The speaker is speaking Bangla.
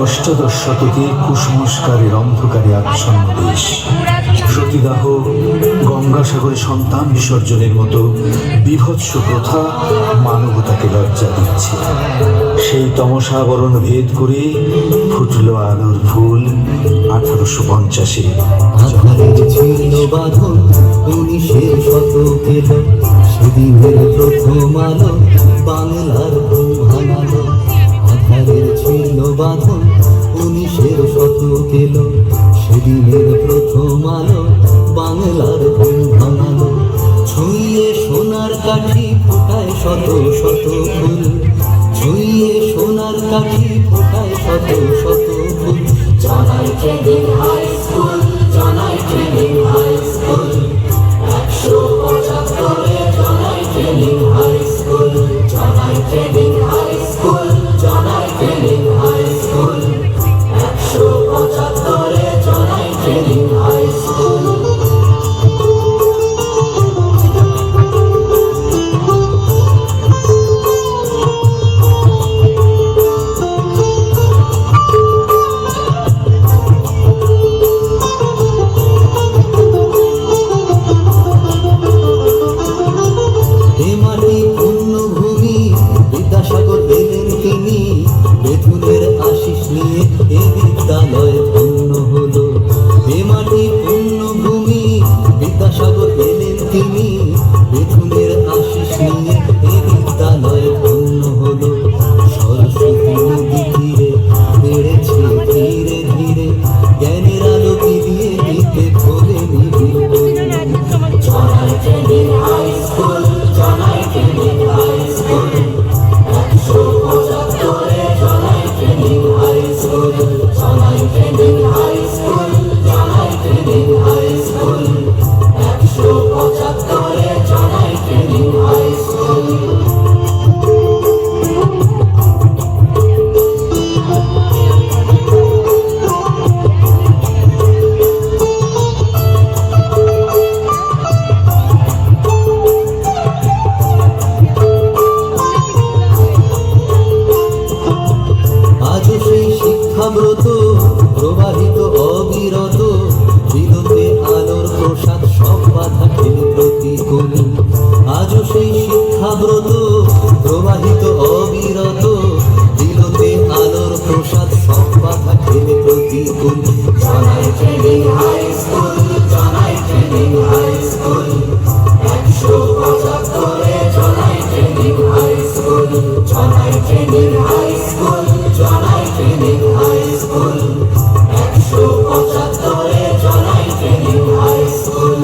অষ্টাদশ শতকে কুসংস্কারের অন্ধকারে আচ্ছন্ন দেশ, সতীদাহ, গঙ্গাসাগরে সন্তান বিসর্জনের মতো বীভৎস প্রথা মানবতাকে লজ্জা দিচ্ছে। সেই তমসাবরণ ভেদ করে ফুটল আলোর ফুল 1850-এ। ছিল বাঁধন 19 শতকে সেদিনের প্রথম আলো বাংলার ঘুম ভাঙালো, আধারের ছিল বাঁধন 19-এর শতক এলো। সেদিনের প্রথম আলো বাংলার ঘুম ভাঙালো, ছুঁয়ে সোনার কাঠি ফোটায় শত শত ফুল, ছুঁয়ে সোনার কাঠি ফোটায় শত শত ফুল। জনাই ট্রেনিং হাই স্কুল, জনাই ট্রেনিং হাই স্কুল, 175 জনাই ট্রেনিং হাই স্কুল, জনাই ট্রেনিং হাই স্কুল, জনাই ট্রেনিং হাই স্কুল, 175 জনাই ট্রেনিং হাই স্কুল। বিদ্যাসাগর এলেন তিনি, বেথুনের আশিস নিয়ে এ বিদ্যালয় ধন্য হলো। এ মাটি পুণ্যভূমি, বিদ্যাসাগর এলেন তিনি, বেথুনের আশিস নিয়ে এ বিদ্যালয় ধন্য হলো। সরস্বতী নদী তীরে বেড়েছে ধীরে ধীরে, জ্ঞানের আলো বিলিয়ে দিতে ভোলে নিবিড়। জনাই ট্রেনিং হাই স্কুল, জনাই ট্রেনিং হাই স্কুল, 175 জনাই ট্রেনিং হাই স্কুল, জনাই ট্রেনিং হাই স্কুল, জনাই ট্রেনিং হাই স্কুল, 175 জনাই ট্রেনিং হাই স্কুল। আজও সেই শিক্ষাব্রত প্রবাহিত অবিরত, বিলোতে আলোর প্রসাদ সব বাধা ঠেলে প্রতিকূল। আজও সেই শিক্ষাব্রত প্রবাহিত অবিরত, বিলোতে আলোর প্রসাদ সব বাধা ঠেলে প্রতিকূল। জনাই ট্রেনিং হাই স্কুল, জনাই ট্রেনিং হাই স্কুল, 175 জনাই ট্রেনিং হাই স্কুল, জনাই ট্রেনিং হাই স্কুল, জনাই ট্রেনিং হাই স্কুল, 175 জনাই ট্রেনিং হাই স্কুল।